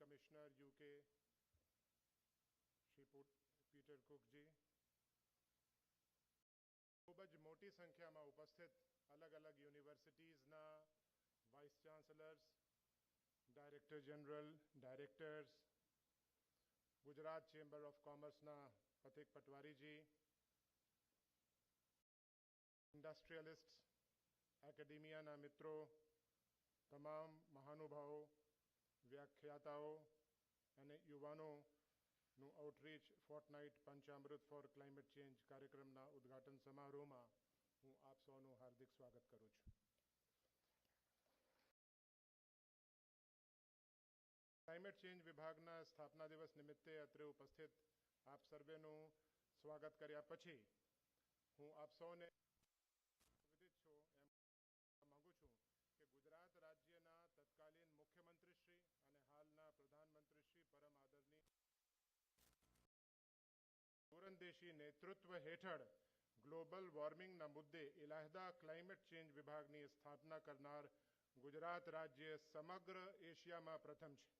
Commissioner UK, Shri Peter કુકજી, ખૂબ જ મોટી સંખ્યામાં ઉપસ્થિત અલગ અલગ યુનિવર્સિટીઝના vice chancellors, director general, directors, Gujarat chamber of કોમર્સના પથિક પટવારીજી, ઇન્ડસ્ટ્રીયલિસ્ટ, એકેડેમિયાના મિત્રો, તમામ મહાનુભાવો, વ્યાખ્યાતાઓ અને યુવાનોનું outreach fortnight Panchamrut for climate change કાર્યક્રમના ઉદ્ઘાટન સમારોહમાં હું આપ સૌનું હાર્દિક સ્વાગત કરું છું. ક્લાઇમેટ ચેન્જ વિભાગના સ્થાપના દિવસ નિમિત્તે અત્રે ઉપસ્થિત આપ સર્વેનું સ્વાગત કર્યા પછી હું આપ સૌને વિદિત છું એમ માંગુ છું કે ગુજરાત રાજ્યના તત્કાલીન મુખ્યમંત્રીશ્રી અને હાલના પ્રધાનમંત્રીશ્રી પરમ આદરણીય દૂરંદેશી નેતૃત્વ હેઠળ ગ્લોબલ વોર્મિંગના મુદ્દે ઇલાયદા ક્લાઇમેટ ચેન્જ વિભાગની સ્થાપના કરનાર ગુજરાત રાજ્ય સમગ્ર એશિયામાં પ્રથમ છે.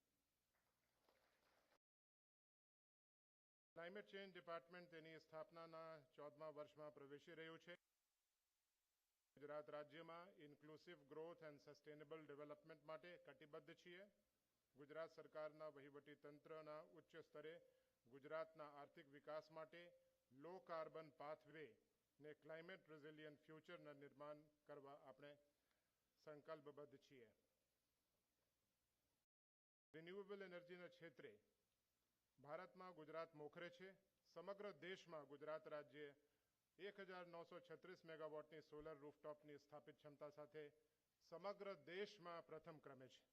ક્લાઇમેટ ચેન્જ ડિપાર્ટમેન્ટ તેની સ્થાપનાના 14મા વર્ષમાં પ્રવેશી રહ્યું છે. ગુજરાત રાજ્યમાં inclusive growth and sustainable development માટે કટિબદ્ધ છીએ. ગુજરાત સરકારના વહીવટી તંત્રના ઉચ્ચ સ્તરે ગુજરાતના આર્થિક વિકાસ માટે લો કાર્બન પાથવે ને ક્લાઇમેટ રેઝિલિયન્ટ ફ્યુચરના નિર્માણ કરવા આપણે સંકલ્પબદ્ધ છીએ. રિન્યુએબલ એનર્જીના ક્ષેત્રે ભારતમાં ગુજરાત મોખરે છે. સમગ્ર દેશમાં ગુજરાત રાજ્ય 1936 મેગાવોટની સોલર રૂફટોપની સ્થાપિત ક્ષમતા સાથે સમગ્ર દેશમાં પ્રથમ ક્રમે છે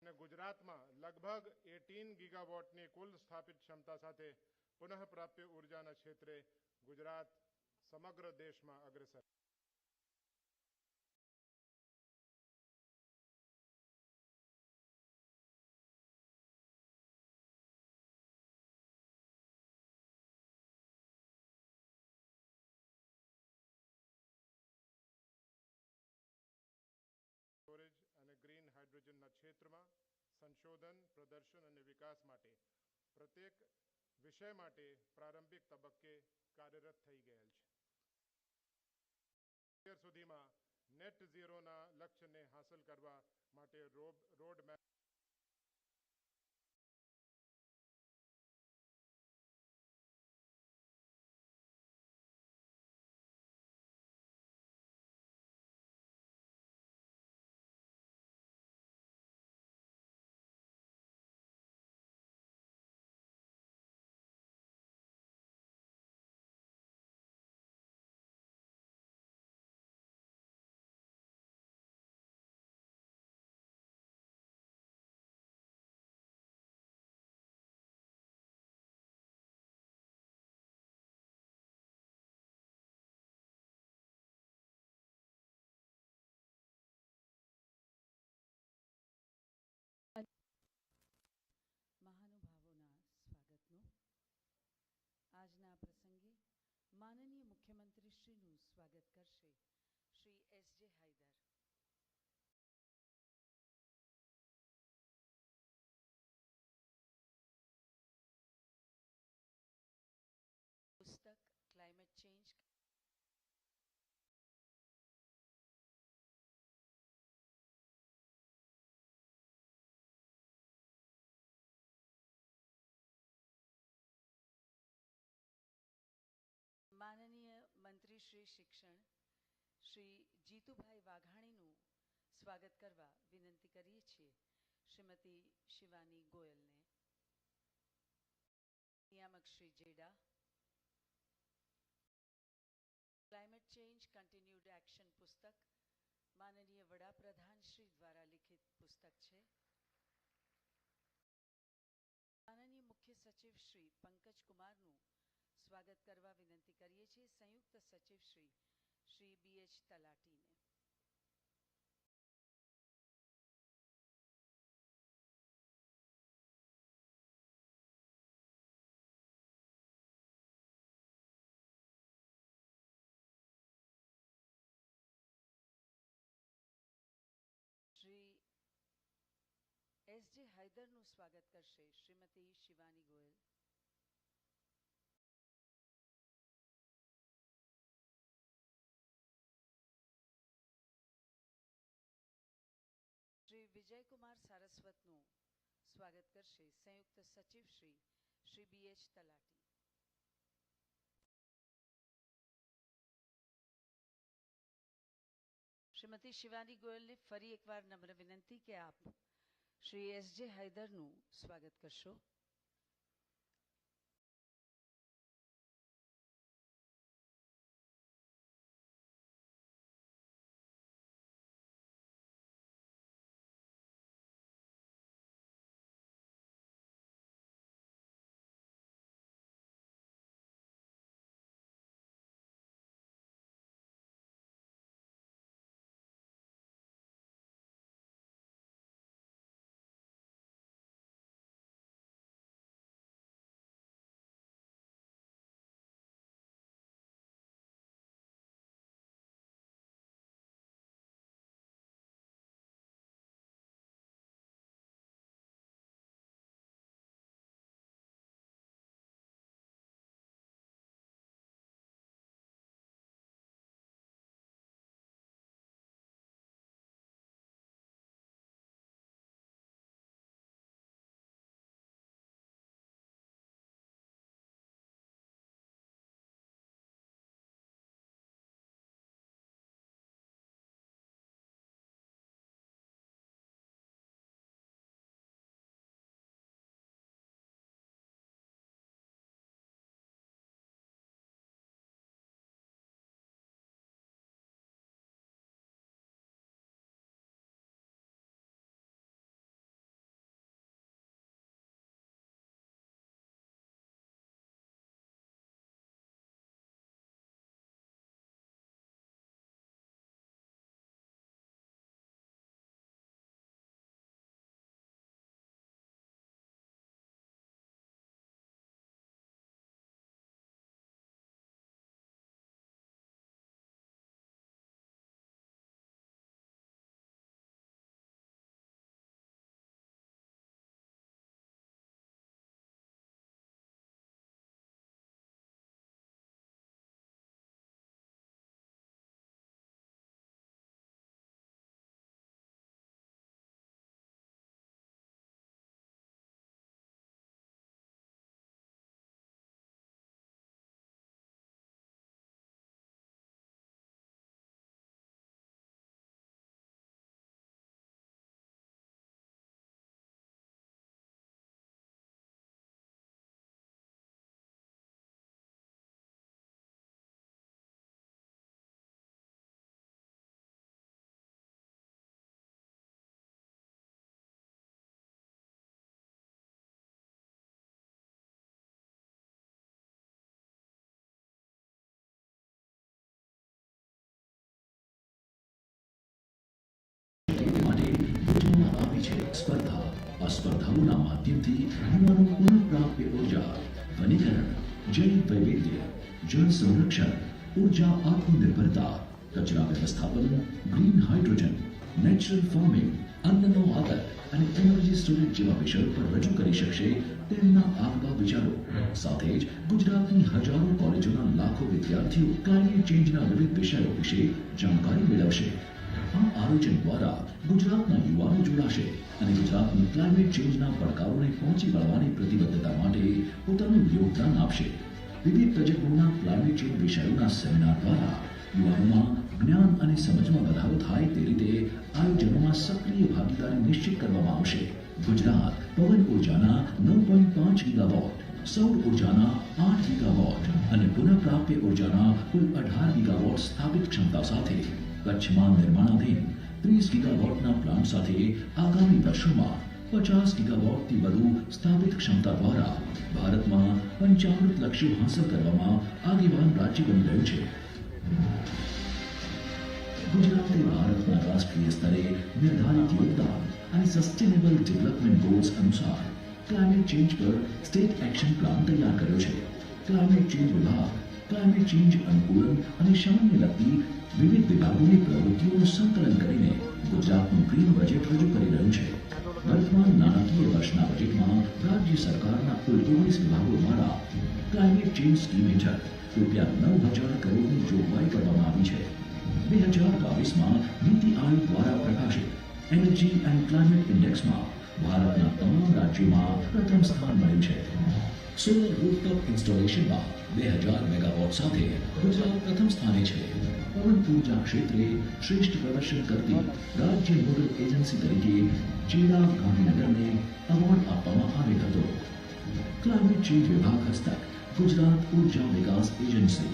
અને ગુજરાતમાં લગભગ 18 ગીગાવોટની કુલ સ્થાપિત ક્ષમતા સાથે પુનઃપ્રાપ્ય ઉર્જાના ક્ષેત્રે ગુજરાત સમગ્ર દેશમાં અગ્રેસર. સ્ટોરેજ અને ગ્રીન હાઇડ્રોજનના ક્ષેત્રમાં સંશોધન, પ્રદર્શન અને વિકાસ માટે પ્રત્યેક વિષય માટે પ્રારંભિક તબક્કે કાર્યરત થઈ ગયેલ છે. અત્યાર સુધીમાં નેટ ઝીરોના લક્ષ્યને હાંસલ કરવા માટે રોડ મેપ મહાનુભાવોના સ્વાગતનો આજના પ્રસંગે માનનીય મુખ્યમંત્રીશ્રીનું સ્વાગત કરશે શ્રી એસ.જે. હાયદર. પુસ્તક ક્લાઇમેટ ચેન્જ માનનીય મંત્રી શ્રી શિક્ષણ શ્રી જીતુભાઈ વાઘાણીનું સ્વાગત કરવા વિનંતી કરીએ છીએ. શ્રીમતી શિવાની ગોયલને, નિયામક Shri GEDA, climate change continued action પુસ્તક માનનીય વડાપ્રધાન શ્રી દ્વારા લિખિત પુસ્તક છે. માનનીય મુખ્ય સચિવ શ્રી પંકજ કુમારનું સ્વાગત કરવા વિનંતી કરીએ છીએ. સંયુક્ત સચિવ શ્રી બી.એચ. તલાટીને, શ્રી એસ.જે. હૈદરનું સ્વાગત કરશે શ્રીમતી શિવાની ગોયલ. શ્રી વિજયકુમાર સારસ્વતનું સ્વાગત કરશે સંયુક્ત સચિવ શ્રી બી.એચ. તલાટી. શ્રીમતી શિવાની ગોયલને ફરી એકવાર નમ્ર વિનંતી કે આપ શ્રી એસ.જે. હૈદરનું સ્વાગત કરશો. સ્પર્ધા આ સ્પર્ધાઓના માધ્યમથી યુવાનો પુનઃપ્રાપ્ય ઉર્જા, વનીકરણ, જૈવ વૈવિધ્ય, જળ સંરક્ષણ, ઉર્જા આત્મનિર્ભરતા, કચરા વ્યવસ્થાપન, ગ્રીન હાઇડ્રોજન, નેચરલ ફાર્મિંગ, અન્નનો આદર અને એનર્જી સ્ટોરેજ જેવા વિષયો પર રજૂ કરી શકશે તેમના આગવા વિચારો. સાથે જ ગુજરાતની હજારો કોલેજોના લાખો વિદ્યાર્થીઓ ક્લાઇમેટ ચેન્જના વિવિધ વિષયો વિશે જાણકારી મેળવશે. આ આયોજન દ્વારા ગુજરાતના યુવાનો જોડાશે અને ગુજરાતની ક્લાઇમેટ ચેન્જના પડકારોને પહોંચી વળવાની પ્રતિબદ્ધતા માટે પોતાનું યોગદાન આપશે. વિવિધ તજજ્ઞોના ક્લાઇમેટ ચેન્જ વિષયોના સેમિનાર દ્વારા યુવાનોમાં જ્ઞાન અને સમજમાં વધારો થાય તે રીતે આયોજનોમાં સક્રિય ભાગીદારી નિશ્ચિત કરવામાં આવશે. ગુજરાત પવન ઉર્જાના 9.5 ગીગાવોટ, સૌર ઉર્જાના 8 ગીગાવોટ અને પુનઃપ્રાપ્ય ઉર્જાના કુલ 18 ગીગાવોટ સ્થાપિત ક્ષમતા સાથે કચ્છમાં નિર્માણાધીન 30 ગીગાવોટના પ્લાન્ટ સાથે આગામી વર્ષોમાં 50 ગીગાવોટથી વધુ સ્થાપિત ક્ષમતા દ્વારા ભારતમાં 55 લક્ષ્યો હાંસલ કરવામાં આગેવાન રાજ્ય બની રહ્યું છે. ગુજરાતે ભારતના રાષ્ટ્રીય સ્તરે નિર્ધારિત યોગદાન અને સસ્ટેનેબલ ડેવલપમેન્ટ ગોલ્સ અનુસાર ક્લાઇમેટ ચેન્જ પર સ્ટેટ એક્શન પ્લાન તૈયાર કર્યો છે. ક્લાઇમેટ ચેન્જ વિભાગ ક્લાઇમેટ ચેન્જ અનુકૂલન અને શમનને લગતી વિવિધ વિભાગોની પ્રવૃત્તિઓનું સંકલન કરીને ગુજરાતનું ગ્રીન બજેટ રજૂ કરી રહ્યું છે. વર્તમાન નાણાકીય વર્ષના બજેટમાં રાજ્ય સરકારના કુલ 19 વિભાગો દ્વારા ક્લાઇમેટ ચેન્જ સ્કીમ હેઠળ રૂપિયા 9,000 કરોડની જોગવાઈ કરવામાં આવી છે. 2022માં નીતિ આયોગ દ્વારા પ્રકાશિત એનર્જી એન્ડ ક્લાઇમેટ ઇન્ડેક્સમાં ભારતના તમામ રાજ્યોમાં પ્રથમ સ્થાન મળ્યું છે. સોલર રૂફટોપ ઇન્સ્ટોલેશનમાં 2000 મેગાવોટ સાથે ગુજરાત પ્રથમ સ્થાને છે. પવન ઉર્જા ક્ષેત્રે શ્રેષ્ઠ પ્રદર્શન કરતી રાજ્ય નોડલ એજન્સી તરીકે જેડા ગાંધીનગરને એવોર્ડ આપવામાં આવ્યો હતો. ક્લાઇમેટ ચેન્જ વિભાગ હસ્તક ગુજરાત ઉર્જા વિકાસ એજન્સી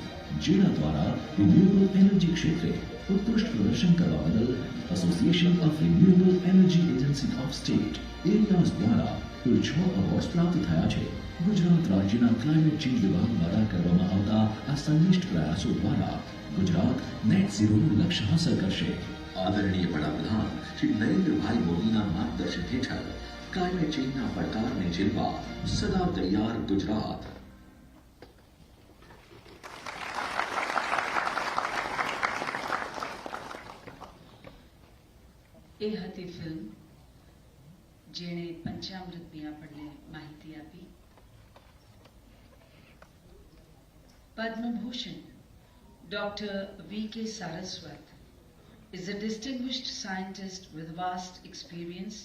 જેડા દ્વારા રિન્યુએબલ એનર્જી ક્ષેત્રે ઉત્કૃષ્ટ પ્રદર્શન કરવા બદલ association of renewable energy agency of state areas દ્વારા કુલ 6 એવોર્ડ્સ પ્રાપ્ત થયા છે. ગુજરાત રાજ્યના ક્લાઇમેટ ચેન્જ વિભાગ દ્વારા કરવામાં આવતા આ સંનિષ્ઠ પ્રયાસો દ્વારા ગુજરાત નેટ ઝીરોનું લક્ષ્ય હાંસલ કરશે. આદરણીય વડાપ્રધાન શ્રી નરેન્દ્રભાઈ મોદીના માર્ગદર્શન હેઠળ ક્લાઇમેટ ચેન્જના પડકારને ઝીલવા સદા તૈયાર ગુજરાત. એ હતી ફિલ્મ જેણે પંચામૃતની આપણને માહિતી આપી. Padma Bhushan Dr. V.K. Saraswat is a distinguished scientist with vast experience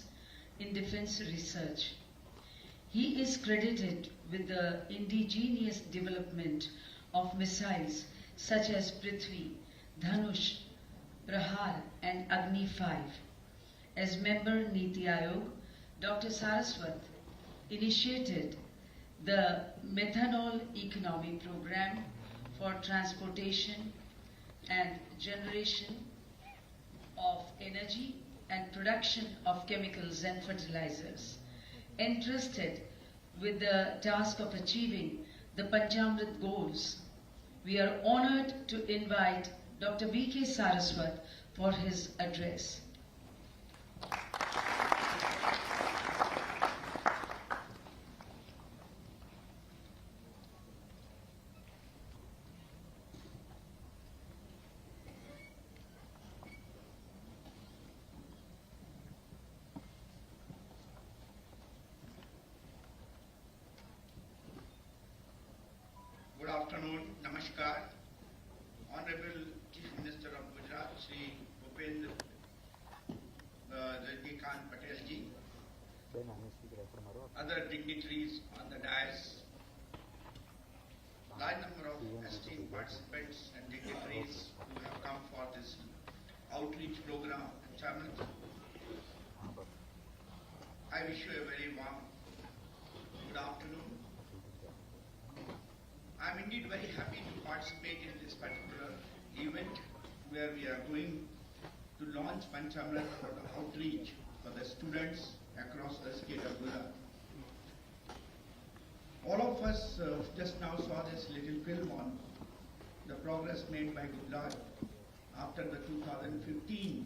in defense research. He is credited with the indigenous development of missiles such as Prithvi, Dhanush, Prahar and Agni 5. As member Niti Aayog, Dr. Saraswat initiated the methanol economy program for transportation and generation of energy and production of chemicals and fertilizers. Entrusted with the task of achieving the Panchamrit goals, we are honored to invite Dr. V.K. Saraswat for his address. Good afternoon, Namaskar. Honorable Chief Minister of Gujarat, Shri Bhupendra Rajnikant Patel ji, other dignitaries on the dais, large number of esteemed participants and dignitaries who have come for this outreach program, Panchamrit. I wish you a very warm good afternoon. I am indeed very happy to participate in this particular event where we are going to launch Panchamrit for the outreach for the students across the state of Gujarat. All of us just now saw this little film on the progress made by Gujarat after the 2015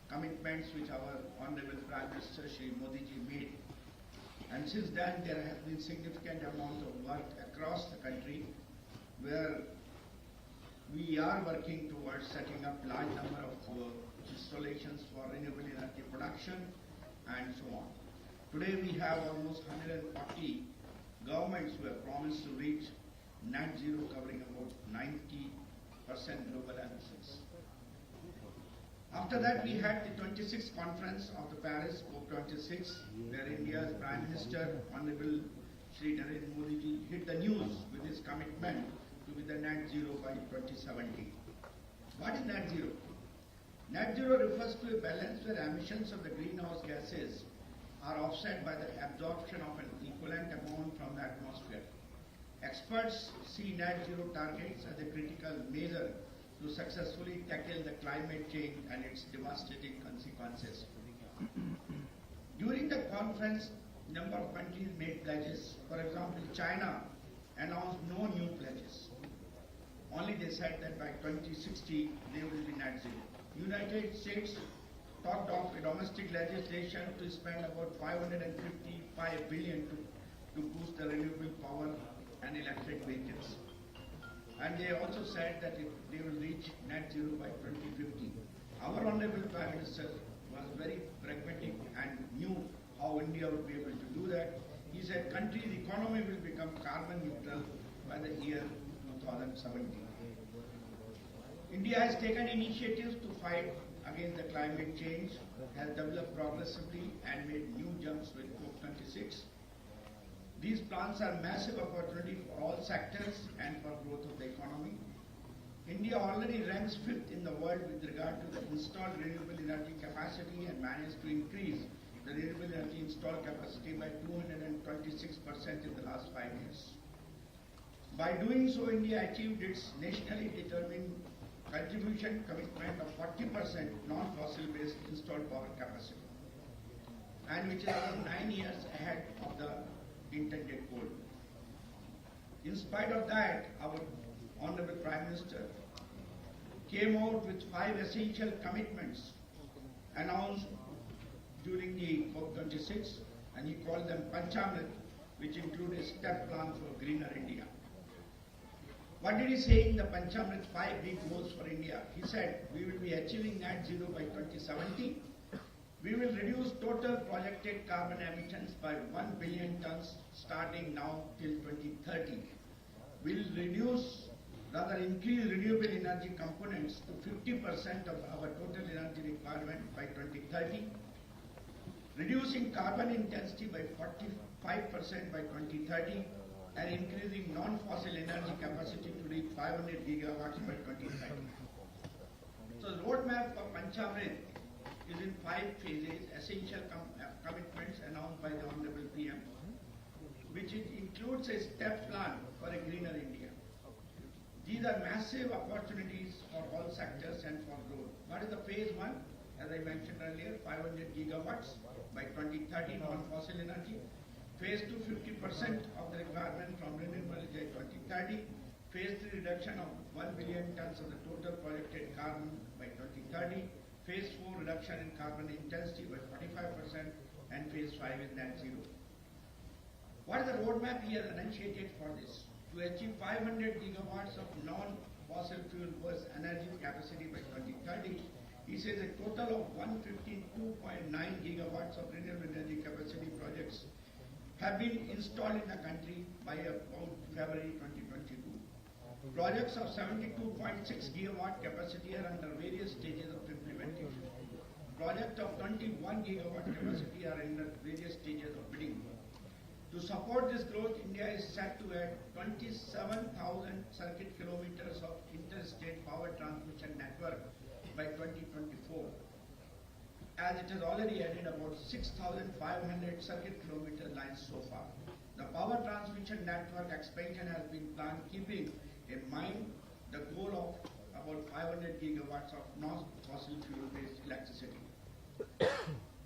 commitments which our Honorable Prime Minister Shri Modi ji made. And since then there has been significant amount of work across the country where we are working towards setting up large number of installations for renewable energy production and so on. Today we have almost 140 governments who have promised to reach net zero, covering about 90% global emissions. After that, we had the 26th conference of the Paris COP26, where India's Prime Minister, Honorable Shri Narendra Modi ji, hit the news with his commitment to be the net zero by 2070. What is net zero? Net zero refers to a balance where emissions of the greenhouse gases are offset by the absorption of an equivalent amount from the atmosphere. Experts see net zero targets as a critical measure to successfully tackle the climate change and its devastating consequences. During the conference, number of countries made pledges. For example, China announced no new pledges. Only they said that by 2060 they will be net zero. United States talked of a domestic legislation to spend about $555 billion to boost the renewable power and electric vehicles. And they also said that they will reach net zero by 2050. Our Honorable Prime Minister was very pragmatic and knew India would be able to do that. He said country's economy will become carbon neutral by the year 2017. India has taken initiatives to fight against the climate change, has developed progressively and made new jumps with COP26. These plans are massive opportunity for all sectors and for growth of the economy. India already ranks 5th in the world with regard to the installed renewable energy capacity and managed to increase the renewable energy installed capacity by 226% in the last 5 years. By doing so, India achieved its nationally determined contribution commitment of 40% non-fossil based installed power capacity, and which is about 9 years ahead of the intended goal. In spite of that, our Honorable Prime Minister came out with 5 essential commitments announced during the COP26, and he called them Panchamrit, which include a step plan for greener India. What did he say in the Panchamrit 5 big goals for India? He said, we will be achieving net zero by 2070. We will reduce total projected carbon emissions by 1 billion tons starting now till 2030. We will increase renewable energy components to 50% of our total energy requirement by 2030. Reducing carbon intensity by 45% by 2030. And increasing non-fossil energy capacity to reach 500 gigawatts by 2030. So the roadmap for Panchamrit is in 5 phases, essential commitments announced by the Honorable PM, which includes a step plan for a greener India. These are massive opportunities for all sectors and for growth. What is the phase 1? As I mentioned earlier, 500 gigawatts by 2030 non-fossil energy. Phase 2, 50% of the requirement from renewable energy by 2030. Phase 3, reduction of 1 billion tons of the total projected carbon by 2030. Phase 4, reduction in carbon intensity by 45%. And Phase 5 is net zero. What is the roadmap he has enunciated for this? To achieve 500 gigawatts of non-fossil fuel-based energy capacity by 2030, he says a total of 152.9 gigawatts of renewable energy capacity projects have been installed in the country by about February 2022. Projects of 72.6 gigawatt capacity are under various stages of implementation. Projects of 21 gigawatt capacity are in the various stages of bidding. To support this growth, India is set to add 27,000 circuit kilometers of interstate power transmission network by 2024. As it has already added about 6,500 circuit kilometer lines so far. The power transmission network expansion has been planned keeping in mind the goal of about 500 gigawatts of non-fossil fuel-based electricity.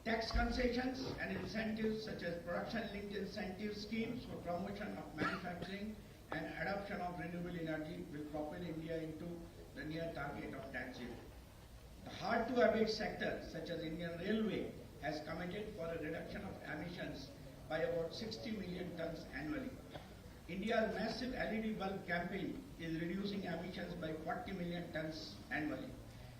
Tax concessions and incentives such as production-linked incentive schemes for promotion of manufacturing and adoption of renewable energy will propel India into the near target of net zero. The hard-to-abate sector, such as Indian Railway, has committed for a reduction of emissions by about 60 million tons annually. India's massive LED bulb campaign is reducing emissions by 40 million tons annually.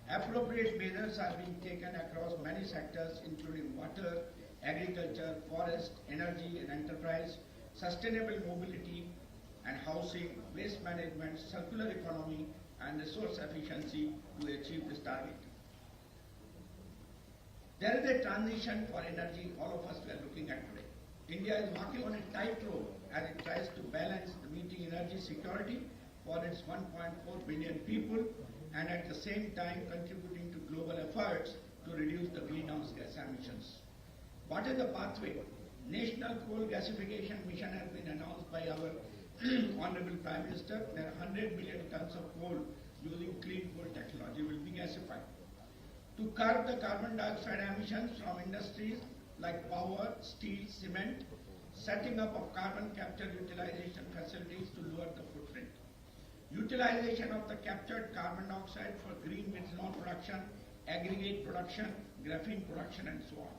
Appropriate measures are being taken across many sectors, including water, agriculture, forest, energy and enterprise, sustainable mobility and housing, waste management, circular economy, and resource efficiency to achieve this target. There is a transition for energy all of us are looking at today. India is walking on a tightrope as it tries to balance the meeting energy security for its 1.4 billion people and at the same time contributing to global efforts to reduce the greenhouse gas emissions. What is the pathway? National coal gasification mission has been announced by our Honorable Prime Minister. There are 100 million tons of coal using clean coal technology will be gasified. To curb the carbon dioxide emissions from industries like power, steel, cement, setting up of carbon capture utilization facilities to lower the footprint. Utilization of the captured carbon dioxide for green methanol production, aggregate production, graphene production and so on.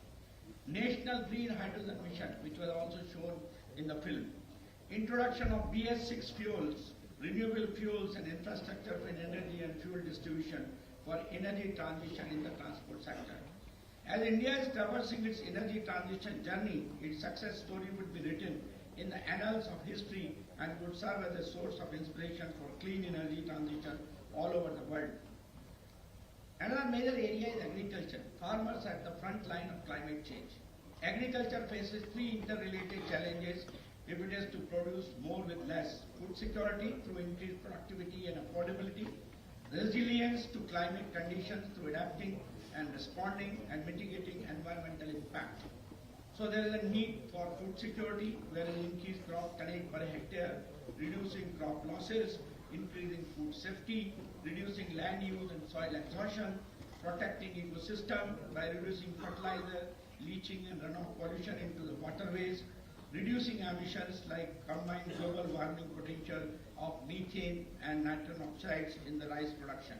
National Green Hydrogen Mission, which was also shown in the film. Introduction of BS6 fuels, renewable fuels and infrastructure for energy and fuel distribution for energy transition in the transport sector. As India is traversing its energy transition journey, its success story would be written in the annals of history and would serve as a source of inspiration for clean energy transition all over the world. Another major area is agriculture. Farmers are at the front line of climate change. Agriculture faces three interrelated challenges if it is to produce more with less: food security through increased productivity and affordability, resilience to climate conditions through adapting and responding and mitigating environmental impact. So there is a need for food security, wherein increased crop tonnage per hectare, reducing crop losses, increasing food safety, reducing land use and soil exhaustion, protecting ecosystem by reducing fertilizer, leaching and runoff pollution into the waterways, reducing emissions like combined global warming potential of methane and nitrogen oxides in the rice production.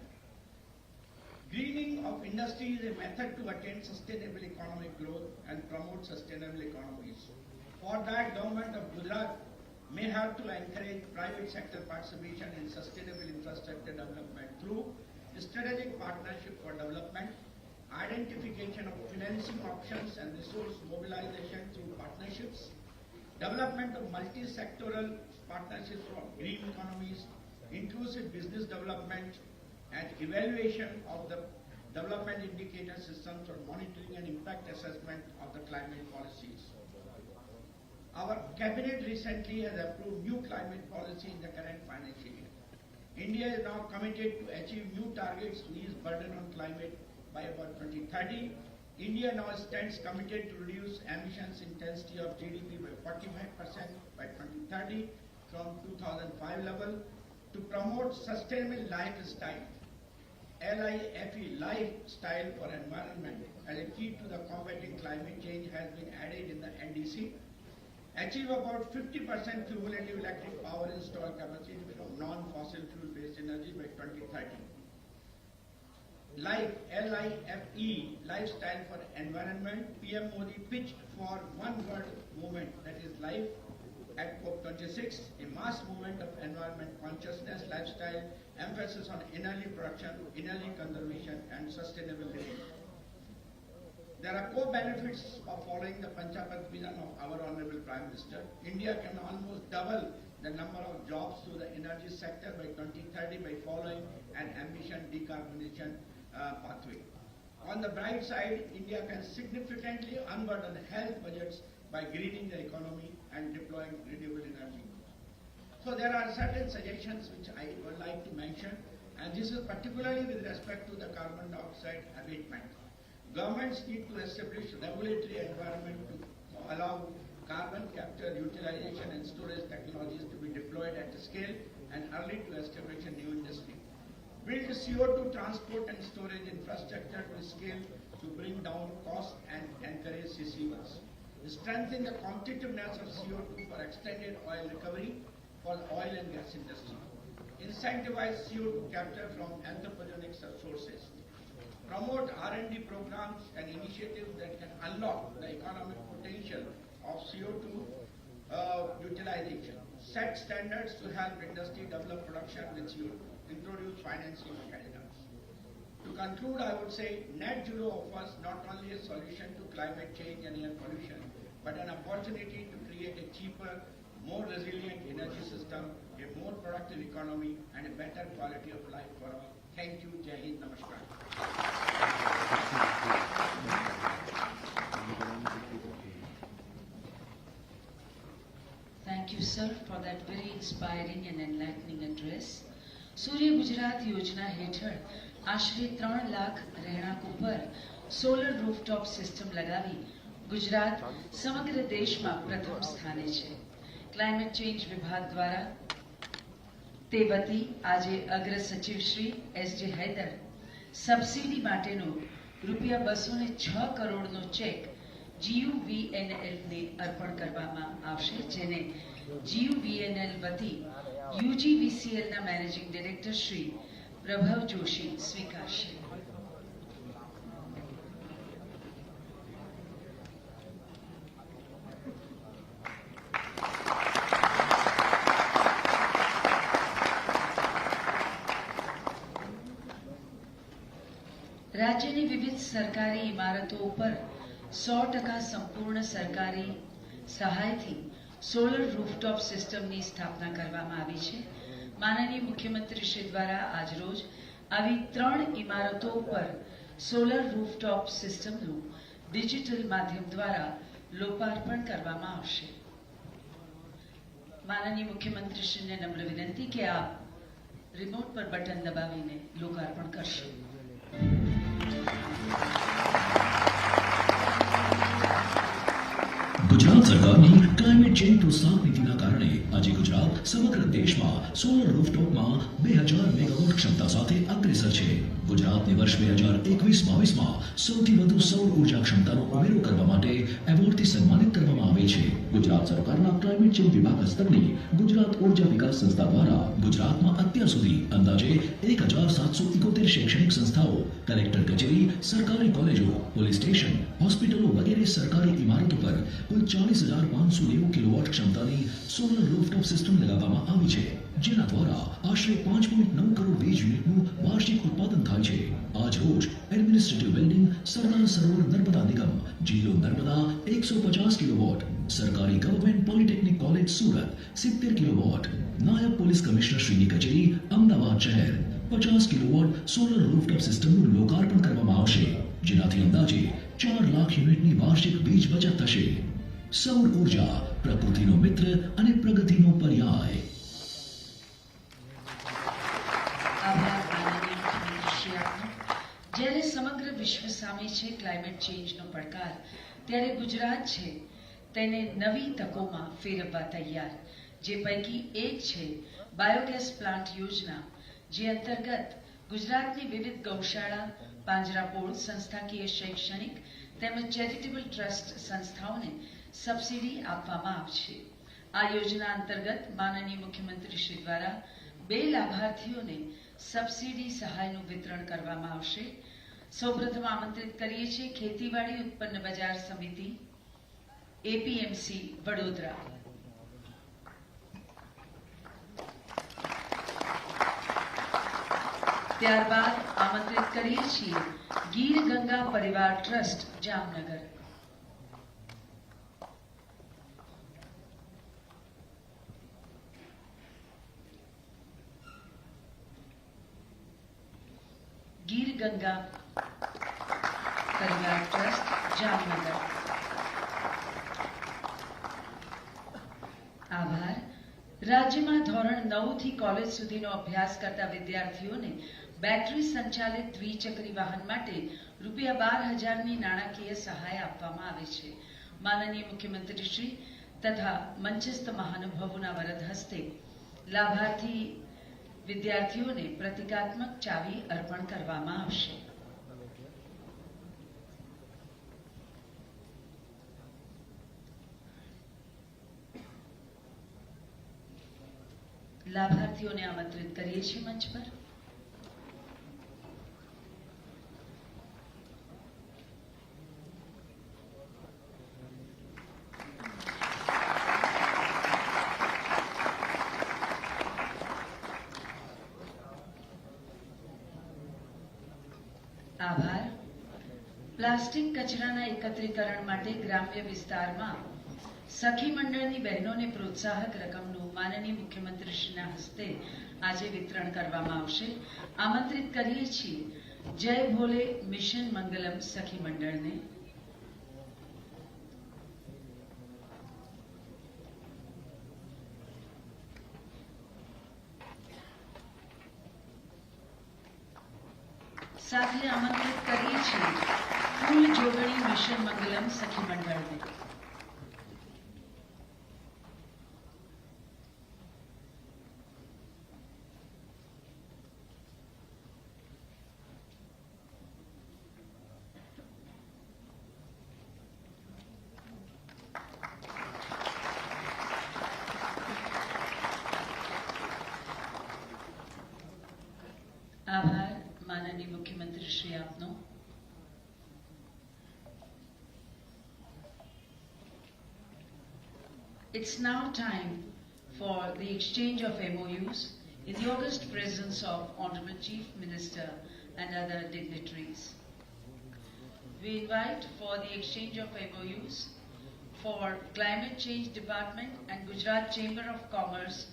Greening of industry is a method to attain sustainable economic growth and promote sustainable economies. For that, Government of Gujarat may have to encourage private sector participation in sustainable infrastructure development through strategic partnership for development, identification of financing options and resource mobilization through partnerships, development of multi-sectoral partnerships for green economies, inclusive business development, and evaluation of the development indicator systems for monitoring and impact assessment of the climate policies. Our cabinet recently has approved new climate policy in the current financial year. India is now committed to achieve new targets to ease burden on climate by about 2030. India now stands committed to reduce emissions intensity of GDP by 45% by 2030 from 2005 level, to promote sustainable lifestyle. LIFE, lifestyle for environment, as a key to the combating climate change has been added in the NDC. Achieve about 50% cumulative electric power installed capacity from non-fossil fuel based energy by 2030. LIFE, L-I-F-E, lifestyle for environment. PM Modi pitched for one word movement, that is LIFE, at COP26, a mass movement of environment consciousness, lifestyle, emphasis on energy production, energy conservation and sustainable living. There are co-benefits of following the Panchamrit vision of our Honorable Prime Minister. India can almost double the number of jobs through the energy sector by 2030 by following an ambitious decarbonization pathway. On the bright side, India can significantly unburden health budgets by greening the economy and deploying renewable energy. So there are certain suggestions which I would like to mention, and this is particularly with respect to the carbon dioxide abatement. Governments need to establish regulatory environment to allow carbon capture, utilization and storage technologies to be deployed at scale and early to establish a new industry. Build CO2 transport and storage infrastructure to scale to bring down costs and encourage CCUS. Strengthen the competitiveness of CO2 for extended oil recovery for the oil and gas industry. Incentivize CO2 capture from anthropogenic sources. Promote R&D programs and initiatives that can unlock the economic potential of CO2 utilization. Set standards to help industry develop production with CO2. Introduce financing mechanisms. To conclude, I would say net zero offers not only a solution to climate change and air pollution, but an opportunity to create a cheaper, more resilient energy system, a more productive economy, and a better quality of life for all. Thank you. Jai Hind. Namaskar. Thank you, sir, for that very inspiring and enlightening address. સૂર્ય ગુજરાત યોજના હેઠળ આશરે 3 લાખ રહેણાંકો પર solar rooftop system લગાવી ગુજરાત સમગ્ર દેશમાં પ્રથમ સ્થાને છે. ક્લાઇમેટ ચેન્જ વિભાગ દ્વારા તે વતી આજે અગ્ર સચિવ શ્રી એસ.જે. હૈદર સબસિડી માટેનો રૂપિયા 206 કરોડનો ચેક GUVNL ને અર્પણ કરવામાં આવશે, જેને GUVNL વતી UGVCL ના મેનેજિંગ ડિરેક્ટર શ્રી પ્રભવ જોશી સ્વીકારશે. રાજ્યની વિવિધ સરકારી ઇમારતો ઉપર 100% સંપૂર્ણ સરકારી સહાયથી સોલર રૂફટોપ સિસ્ટમની સ્થાપના કરવામાં આવી છે. માનનીય મુખ્યમંત્રી શ્રી દ્વારા આજરોજ આવી 3 ઇમારતો ઉપર સોલર રૂફટોપ સિસ્ટમનું ડિજિટલ માધ્યમ દ્વારા લોકાર્પણ કરવામાં આવશે. માનનીય મુખ્યમંત્રી શ્રીને નમ્ર વિનંતી કે આપ રિમોટ પર બટન દબાવીને લોકાર્પણ કરશો. ગુજરાત સરકારની ક્લાઇમેટ ચેન્જ પ્રોત્સાહક નીતિના કારણે આજે ગુજરાત સમગ્ર દેશમાં સોલર રૂફટોપમાં 2000 મેગાવોટ ક્ષમતા સાથે અગ્રેસર છે. ગુજરાતને વર્ષ 2021-22માં સૌથી વધુ સૌર ઉર્જા ક્ષમતાનો ઉમેરો કરવા માટે એવોર્ડથી સન્માનિત કરવામાં આવે છે. ગુજરાત સરકારના ક્લાઇમેટ ચેન્જ વિભાગ હસ્તકની ગુજરાત ઉર્જા વિકાસ સંસ્થા દ્વારા ગુજરાતમાં અત્યાર સુધી અંદાજે 1771 શૈક્ષણિક સંસ્થાઓ, કલેક્ટર કચેરી, સરકારી કોલેજો, પોલીસ સ્ટેશન, હોસ્પિટલો વગેરે સરકારી ઇમારતો પર કુલ 40,590 કિલોવોટ ક્ષમતાની સોલર રૂફટોપ સિસ્ટમ લગાવવામાં આવી છે, જેના દ્વારા આશરે 5.9 કરોડ વીજ યુનિટનું વાર્ષિક ઉત્પાદન થાય છે. આજ રોજ એડમિનિસ્ટ્રેટિવ બિલ્ડિંગ સરદાર સરોવર નર્મદા નિગમ, જિલ્લો નર્મદા 150 કિલોવોટ, સરકારી government polytechnic college Surat 70 kilowatt, નાયબ પોલીસ કમિશનર શ્રીની કચેરી અમદાવાદ શહેર 50 કિલોવોટ સોલર રૂફટોપ સિસ્ટમનું લોકાર્પણ કરવામાં આવશે, જેનાથી અંદાજે 4 લાખ યુનિટની વાર્ષિક વીજ બચત થશે. સૌર ઉર્જા પ્રકૃતિનો મિત્ર અને પ્રગતિનો પર્યાય. જ્યારે સમગ્ર વિશ્વ સામે છે ક્લાઇમેટ ચેન્જનો પડકાર, ત્યારે ગુજરાત છે તેને નવી તકોમાં ફેરવવા તૈયાર. જે પૈકી એક છે બાયોગેસ પ્લાન્ટ યોજના, જે અંતર્ગત ગુજરાતની વિવિધ ગૌશાળા, પાંજરાપોળ, સંસ્થાકીય, શૈક્ષણિક તેમજ ચેરિટેબલ ટ્રસ્ટ સંસ્થાઓને સબસિડી આપવામાં આવશે. આ યોજના અંતર્ગત માનનીય મુખ્યમંત્રી શ્રી દ્વારા 2 લાભાર્થીઓને સબસિડી સહાયનું વિતરણ કરવામાં આવશે. સૌપ્રથમ આમંત્રિત કરીએ છીએ ખેતીવાડી ઉત્પન્ન બજાર સમિતિ એપીએમસી વડોદરા. ત્યારબાદ આમંત્રિત કરીએ છીએ ગીર ગંગા પરિવાર ટ્રસ્ટ જામનગર. ગીર ગંગા પરિવાર ટ્રસ્ટ જામનગર. આભાર. રાજ્યમાં ધોરણ 9 થી કોલેજ સુધીનો અભ્યાસ કરતા વિદ્યાર્થીઓને બેટરી સંચાલિત દ્વિચક્રી વાહન માટે ₹12,000ની નાણાકીય સહાય આપવામાં આવે છે. માનનીય મુખ્યમંત્રી શ્રી તથા મંચસ્થ મહાનુભાવોના વરદ હસ્તે લાભાર્થી વિદ્યાર્થીઓને પ્રતિકાત્મક ચાવી અર્પણ કરવામાં આવશે. લાભાર્થીઓને આમંત્રિત કરીએ છીએ મંચ પર. આભાર. પ્લાસ્ટિક કચરાના એકત્રીકરણ માટે ગ્રામ્ય વિસ્તારમાં સખી મંડળની બહેનોને પ્રોત્સાહક રકમનું માનનીય મુખ્યમંત્રીશ્રીના હસ્તે આજે વિતરણ કરવામાં આવશે. આમંત્રિત કરીએ છીએ જય ભોલે મિશન મંગલમ સખી મંડળને. સાથે આમંત્રિત કરીએ છીએ ફૂલ જોગણી મિશન મંગલમ સખી મંડળને. આભાર માનનીય મુખ્યમંત્રી શ્રી આપનો. It's now time for the exchange of MOUs in the august presence of Honorable Chief Minister and other dignitaries. we invite for the exchange of MOUs for Climate Change Department and Gujarat Chamber of Commerce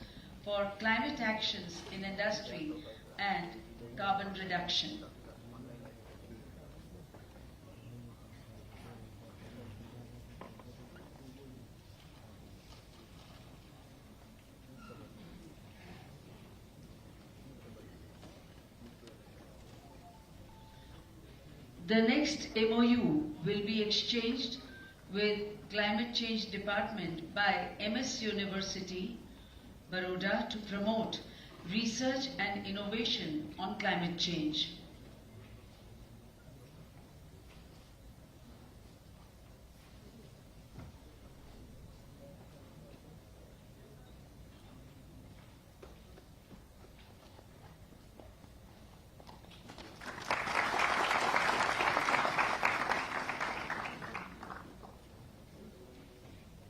for climate actions in industry and carbon reduction. The next MOU will be exchanged with Climate Change Department by MS University, Baroda, to promote research and innovation on climate change.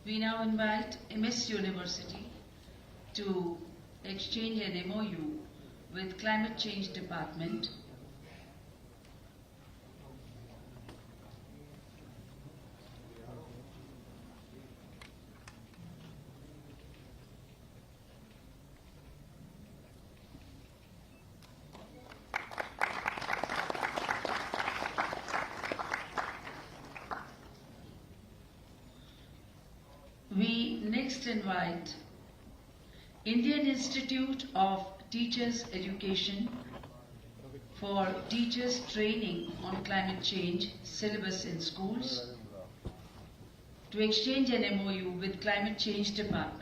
We now invite MS University to exchange an MOU with Climate Change Department We next invite Indian Institute of Teachers Education for teachers training on climate change syllabus in schools to exchange an MOU with Climate Change Department.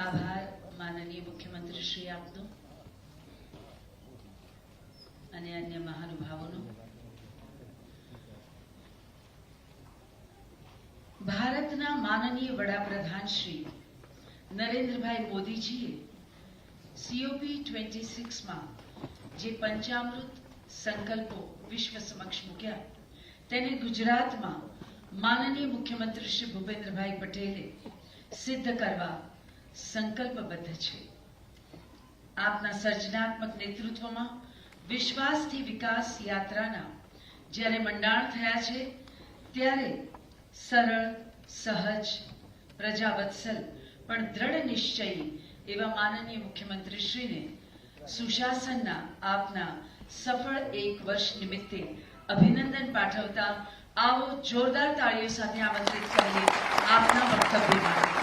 આભાર માનનીય મુખ્યમંત્રી શ્રી આપનો અને અન્ય મહાનુભાવોનો. ભારતના માનનીય વડાપ્રધાન શ્રી નરેન્દ્રભાઈ મોદીજીએ COP26માં જે પંચામૃત સંકલ્પો વિશ્વ સમક્ષ મૂક્યા તેને ગુજરાતમાં માનનીય મુખ્યમંત્રી શ્રી ભૂપેન્દ્રભાઈ પટેલે સિદ્ધ કરવા સંકલ્પબદ્ધ છે. આપના સર્જનાત્મક નેતૃત્વમાં વિશ્વાસથી વિકાસ યાત્રાના જ્યારે મંડાણ થયા છે ત્યારે સરળ, સહજ, પ્રજાવત્સલ પણ દ્રઢ નિશ્ચયી એવા માનનીય મુખ્યમંત્રીશ્રીને સુશાસનના આપના સફળ એક વર્ષ નિમિત્તે અભિનંદન પાઠવતા આવો જોરદાર તાળીઓ સાથે આમંત્રિત કરીએ આપના વક્તવ્ય માટે.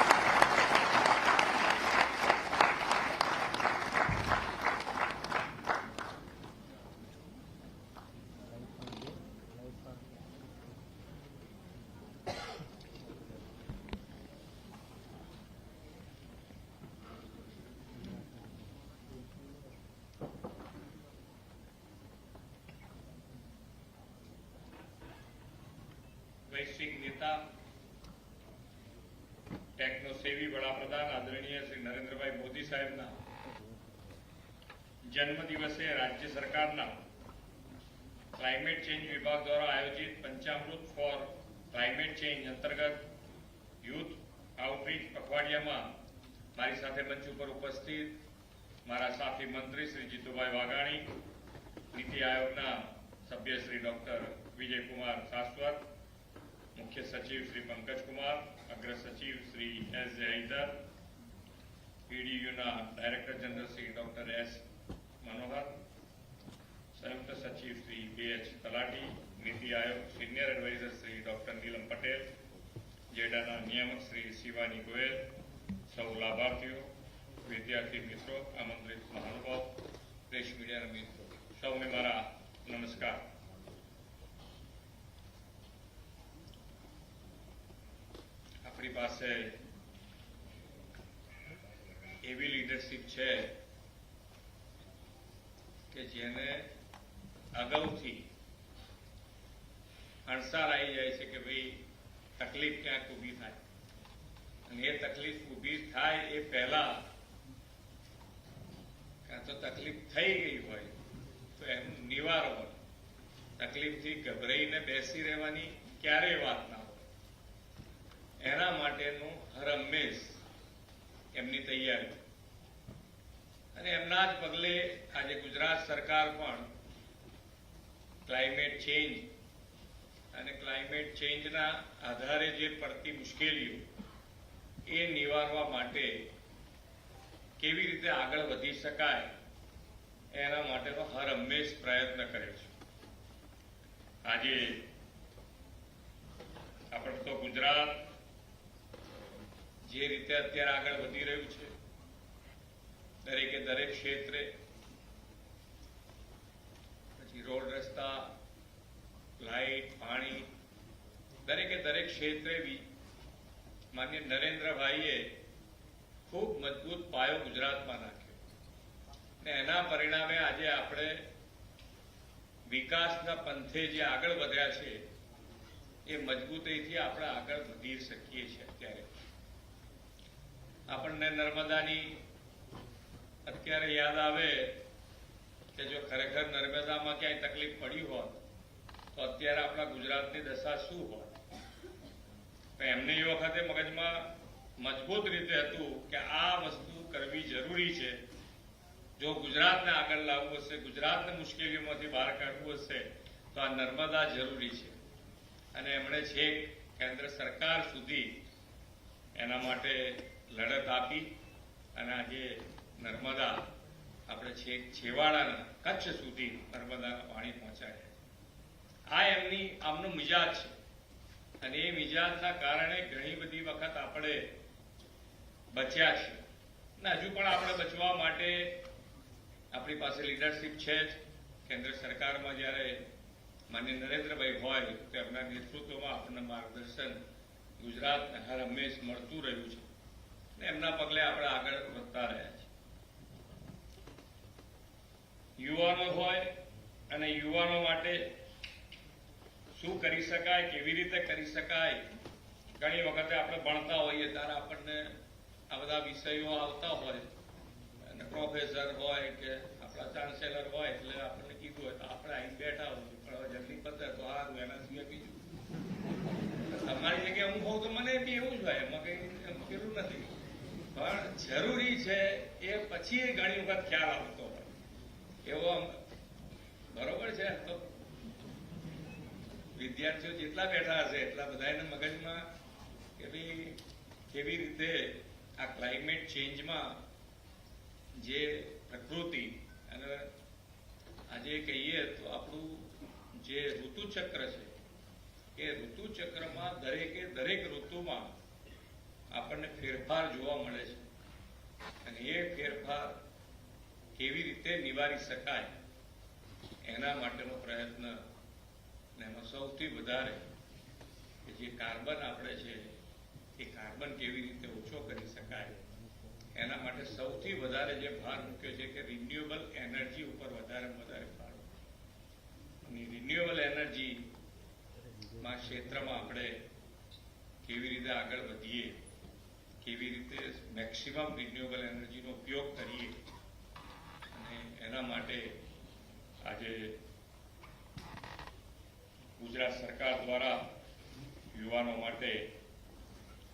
वैश्विक नेता टेक्नोसेवी वडाप्रधान आदरणीय श्री नरेंद्रभाई मोदी साहेबना जन्म दिवसे राज्य सरकारना क्लाइमेट चेंज विभाग द्वारा आयोजित पंचामृत फॉर क्लाइमेट चेंज अंतर्गत यूथ आउटरीच पखवाडियामां मारी साथे मंच पर उपस्थित मारा साथी मंत्री श्री जीतुभाई वाघाणी, नीति आयोगना सभ्य श्री डॉक्टर विजय कुमार शाश्वत, मुख्य सचिव श्री पंकज कुमार, अग्र सचिव श्री एस जयधर, PDEU ना director general Shri doctor S Manohar, संयुक्त सचिव Shri BH Talati, Niti Aayog senior adviser Shri doctor Neelam Patel, जेडाना नियामक श्री शिवानी गोयल, सौ लाभार्थियों, विद्यार्थी मित्रों, आमंत्रित महानुभाव, प्रेस मीडिया मित्रों, सौने मारा नमस्कार. अपनी पास एवी लीडरशीप है कि जेने अगाउथी अणसार आई जाए कि भाई तकलीफ क्या उभी थाय અને એ તકલીફ ઊભી થાય એ પહેલા કાં તો તકલીફ થઈ ગઈ હોય તો એનું નિવારણ, તકલીફથી ગભરાઈને બેસી રહેવાની ક્યારેય વાત ના હોય. એના માટેનું હર હંમેશ એમની તૈયારી અને એમના જ પગલે આજે ગુજરાત સરકાર પણ ક્લાઇમેટ ચેન્જ અને ક્લાઇમેટ ચેન્જના આધારે જે પડતી મુશ્કેલીઓ એ નિવારવા માટે કેવી રીતે આગળ વધી શકાય એના માટેનો હર હંમેશ પ્રયત્ન કરે છે. આજે આપણે તો ગુજરાત જે રીતે અત્યારે આગળ વધી રહ્યું છે, દરેકે દરેક ક્ષેત્રે, પછી રોડ રસ્તા, લાઇટ, પાણી, દરેકે દરેક ક્ષેત્રે માન્ય નરેન્દ્રભાઈએ ખૂબ મજબૂત પાયો ગુજરાતમાં નાખ્યો અને એના પરિણામે આજે આપણે વિકાસના પંથે જે આગળ વધ્યા છે એ મજબૂતીથી આપણે આગળ વધી શકીએ છીએ. અત્યારે આપણને નર્મદાની અત્યારે યાદ આવે કે જો ખરેખર નર્મદામાં ક્યાંય તકલીફ પડી હોત તો અત્યારે આપણા ગુજરાતની દશા શું હોત. એમને એ વખતે મગજમાં મજબૂત રીતે હતું કે આ વસ્તુ કરવી જરૂરી છે. જો ગુજરાતને આગળ લાવવું હશે, ગુજરાતને મુશ્કેલીઓમાંથી બહાર કાઢવું હશે તો આ નર્મદા જરૂરી છે. અને એમણે છેક કેન્દ્ર સરકાર સુધી એના માટે લડત આપી અને આજે નર્મદા આપણે છેક છેવાડાના કચ્છ સુધી નર્મદાના પાણી પહોંચાડે. આ આમનો મિજાજ છે અને એ મિજાજના કારણે ઘણી બધી વખત આપણે બચ્યા છીએ અને હજુ પણ આપણે બચવા માટે આપણી પાસે લીડરશીપ છે જ. કેન્દ્ર સરકારમાં જ્યારે માન્ય નરેન્દ્રભાઈ હોય તો એમના નેતૃત્વમાં આપણને માર્ગદર્શન ગુજરાતને હર હંમેશ મળતું રહ્યું છે અને એમના પગલે આપણે આગળ વધતા રહ્યા છીએ. યુવાનો હોય અને યુવાનો માટે શું કરી શકાય, કેવી રીતે કરી શકાય. ઘણી વખતે આપણે ભણતા હોઈએ ત્યારે આપણને આ બધા વિષયો આવતા હોય અને પ્રોફેસર હોય કે આપણા ચાન્સેલર હોય એટલે આપણને કીધું હોય તો આપણે અહીં બેઠા હોઈએ પણ હવે જલ્દી પતે તો સારું, એના સિવાય બીજું. તમારી જગ્યાએ હું કહું તો મને બી એવું જ હોય, એમાં કંઈ પેલું નથી, પણ જરૂરી છે એ પછી ઘણી વખત ખ્યાલ આવતો હોય એવો. બરોબર છે. તો વિદ્યાર્થીઓ જેટલા બેઠા હશે એટલા બધાના મગજમાં કે ભાઈ કેવી રીતે આ ક્લાઇમેટ ચેન્જમાં જે પ્રકૃતિ અને આજે કહીએ તો આપણું જે ઋતુચક્ર છે એ ઋતુચક્રમાં દરેકે દરેક ઋતુમાં આપણને ફેરફાર જોવા મળે છે અને એ ફેરફાર કેવી રીતે નિવારી શકાય એના માટેનો પ્રયત્ન. એમાં સૌથી વધારે કે જે કાર્બન આપણે છે એ કાર્બન કેવી રીતે ઓછો કરી શકાય એના માટે સૌથી વધારે જે ભાર મૂક્યો છે કે રિન્યુએબલ એનર્જી ઉપર વધારે ભાર. અને રિન્યુએબલ એનર્જી ક્ષેત્રમાં આપણે કેવી રીતે આગળ વધીએ, કેવી રીતે મેક્સિમમ રિન્યુએબલ એનર્જીનો ઉપયોગ કરીએ અને એના માટે આજે ગુજરાત સરકાર દ્વારા યુવાનો માટે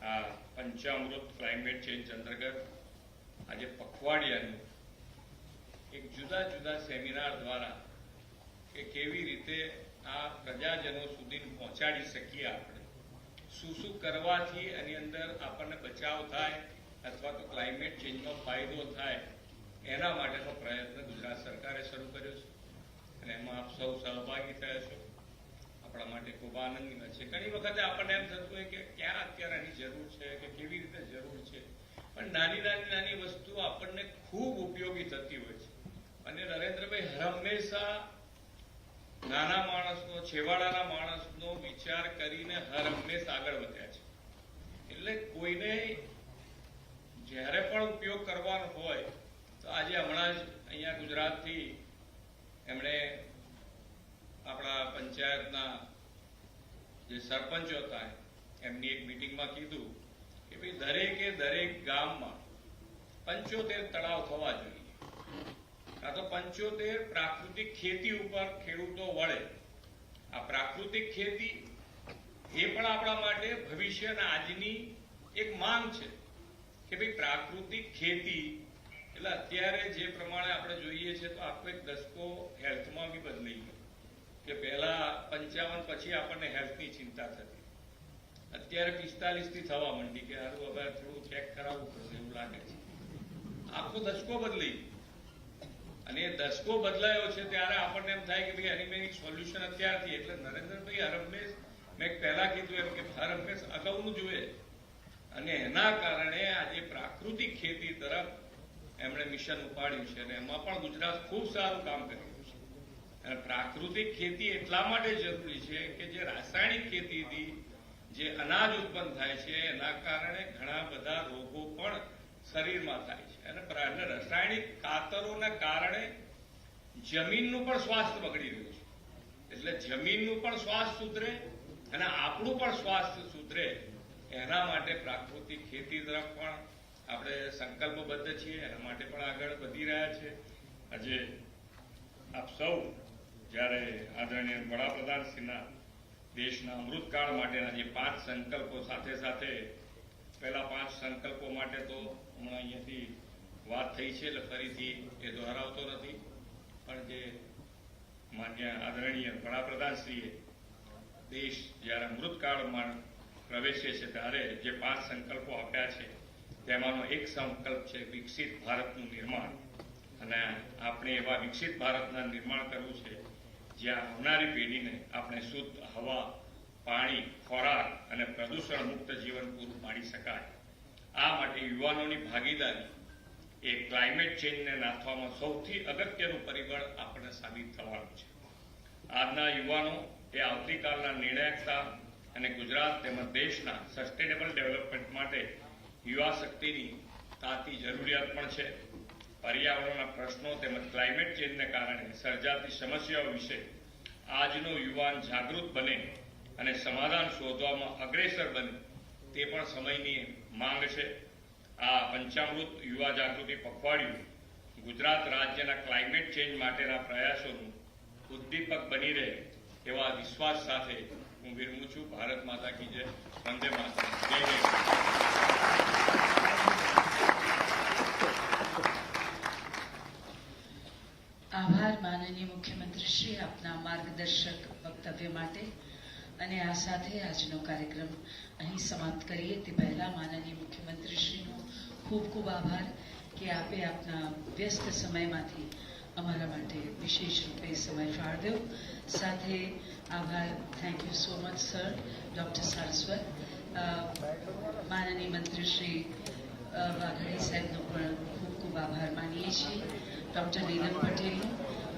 આ પંચામૃત ક્લાઇમેટ ચેન્જ અંતર્ગત આજે પખવાડિયાનું એક જુદા જુદા સેમિનાર દ્વારા કે કેવી રીતે આ પ્રજાજનો સુધી પહોંચાડી શકીએ, આપણે શું શું કરવાથી એની અંદર આપણને બચાવ થાય અથવા તો ક્લાઇમેટ ચેન્જનો ફાયદો થાય એના માટેનો પ્રયત્ન ગુજરાત સરકારે શરૂ કર્યો છે અને એમાં આપ સૌ સહભાગી થયા છો. આપણા માટે ખૂબ આનંદની વાત છે. ઘણી વખતે આપણને એમ થતું હોય કે ક્યાં અત્યારે આની જરૂર છે કે કેવી રીતે જરૂર છે, પણ નાની વસ્તુ આપણને ખૂબ ઉપયોગી થતી હોય છે. અને નરેન્દ્રભાઈ હંમેશા નાના માણસનો, છેવાડાના માણસનો વિચાર કરીને હર હંમેશા આગળ વધ્યા છે. એટલે કોઈને જ્યારે પણ ઉપયોગ કરવાનો હોય તો આજે હમણાં જ અહીંયા ગુજરાતથી એમણે આપણા પંચાયતના જે સરપંચો હતા એમની એક મિટિંગમાં કીધું કે ભાઈ દરેકે દરેક ગામમાં 75 તળાવ થવા જોઈએ, કાં તો 75 પ્રાકૃતિક ખેતી ઉપર ખેડૂતો વળે. આ પ્રાકૃતિક ખેતી એ પણ આપણા માટે ભવિષ્યના આજની એક માંગ છે કે ભાઈ પ્રાકૃતિક ખેતી એટલે અત્યારે જે પ્રમાણે આપણે જોઈએ છે તો આખો એક દસકો હેલ્થમાં બી બદલાઈ ગયો કે પહેલા 55 પછી આપણને હેલ્થની ચિંતા થતી, અત્યારે 45 થી થવા માંડી કે હારું હવે થોડું ચેક કરાવવું પડશે એવું લાગે છે. આખો દસકો બદલાઈ અને એ દસકો બદલાયો છે ત્યારે આપણને એમ થાય કે ભાઈ આની મેં સોલ્યુશન અત્યારથી, એટલે નરેન્દ્રભાઈ હર હંમેશ મેં પહેલા કીધું એમ કે હર હંમેશ અગાઉનું જોઈએ અને એના કારણે આજે પ્રાકૃતિક ખેતી તરફ એમણે મિશન ઉપાડ્યું છે અને એમાં પણ ગુજરાત ખૂબ સારું કામ કરી રહ્યું છે. અને પ્રાકૃતિક ખેતી એટલા માટે જરૂરી છે કે જે રાસાયણિક ખેતીથી જે અનાજ ઉત્પન્ન થાય છે એના કારણે ઘણા બધા રોગો પણ શરીરમાં થાય છે અને રાસાયણિક ખાતરોના કારણે જમીનનું પણ સ્વાસ્થ્ય બગડી રહ્યું છે. એટલે જમીનનું પણ સ્વાસ્થ્ય સુધરે અને આપણું પણ સ્વાસ્થ્ય સુધરે એના માટે પ્રાકૃતિક ખેતી તરફ પણ આપણે સંકલ્પબદ્ધ છીએ, એના માટે પણ આગળ વધી રહ્યા છે. આજે આપ સૌ જ્યારે આદરણીય વડાપ્રધાનશ્રીના દેશના અમૃતકાળ માટેના જે 5 સંકલ્પો સાથે સાથે પહેલા 5 સંકલ્પો માટે તો હમણાં અહીંયાથી વાત થઈ છે એટલે ફરીથી એ દોહરાવતો નથી, પણ જે માન્ય આદરણીય વડાપ્રધાનશ્રીએ દેશ જ્યારે અમૃતકાળમાં પ્રવેશે છે ત્યારે જે 5 સંકલ્પો આપ્યા છે તેમાંનો એક સંકલ્પ છે વિકસિત ભારતનું નિર્માણ. અને આપણે એવા વિકસિત ભારતના નિર્માણ કરવું છે જ્યાં આવનારી પેઢીને આપણે શુદ્ધ હવા, પાણી, ખોરાક અને પ્રદૂષણ મુક્ત જીવન પૂરું પાડી શકાય. આ માટે યુવાનોની ભાગીદારી એ ક્લાઇમેટ ચેન્જને નાથવામાં સૌથી અગત્યનું પરિબળ આપણને સાબિત થવાનું છે. આજના યુવાનો એ આવતીકાલના નિર્ણાયકતા અને ગુજરાત તેમજ દેશના સસ્ટેનેબલ ડેવલપમેન્ટ માટે યુવા શક્તિની તાતી જરૂરિયાત પણ છે. પર્યાવરણના પ્રશ્નો તેમજ ક્લાઇમેટ ચેન્જને કારણે સર્જાતી સમસ્યાઓ વિશે આજનો યુવાન જાગૃત બને અને સમાધાન શોધવામાં અગ્રેસર બને તે પણ સમયની માંગ છે. આ પંચામૃત યુવા જાગૃતિ પખવાડિયું ગુજરાત રાજ્યના ક્લાઇમેટ ચેન્જ માટેના પ્રયાસોનું ઉદ્દીપક બની રહે એવા વિશ્વાસ સાથે હું વિરમું છું. ભારત માતા કી જય. વંદે માતરમ. જય જય. આભાર માનનીય મુખ્યમંત્રી શ્રી આપના માર્ગદર્શક વક્તવ્ય માટે. અને આ સાથે આજનો કાર્યક્રમ અહીં સમાપ્ત કરીએ તે પહેલા માનનીય મુખ્યમંત્રી શ્રીનો ખૂબ ખૂબ આભાર કે આપે આપના વ્યસ્ત સમયમાંથી અમારા માટે વિશેષ રૂપે સમય ફાળવ્યો. સાથે આભાર, thank you so much sir, doctor Saraswat. માનનીય મંત્રી શ્રી વાઘાણી સાહેબનો પણ ખૂબ ખૂબ આભાર માનીએ છીએ, ડૉક્ટર નીલમ પટેલનો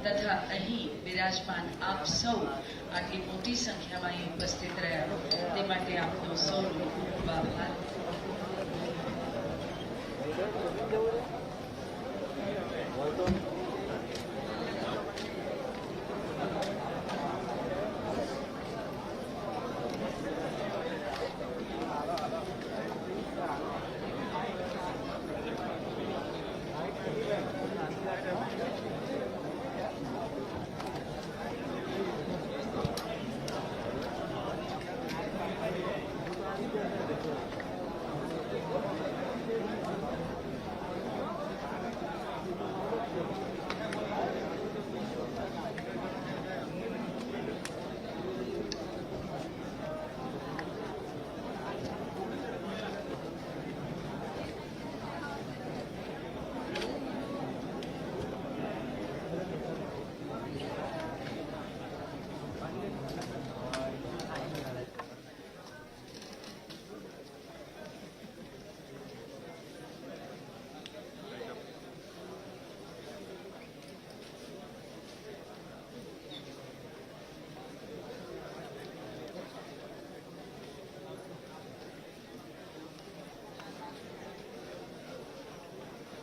તથા અહીં બિરાજમાન આપ સૌ આટલી મોટી સંખ્યામાં અહીં ઉપસ્થિત રહ્યા તે માટે આપનો સૌનો ખૂબ ખૂબ આભાર.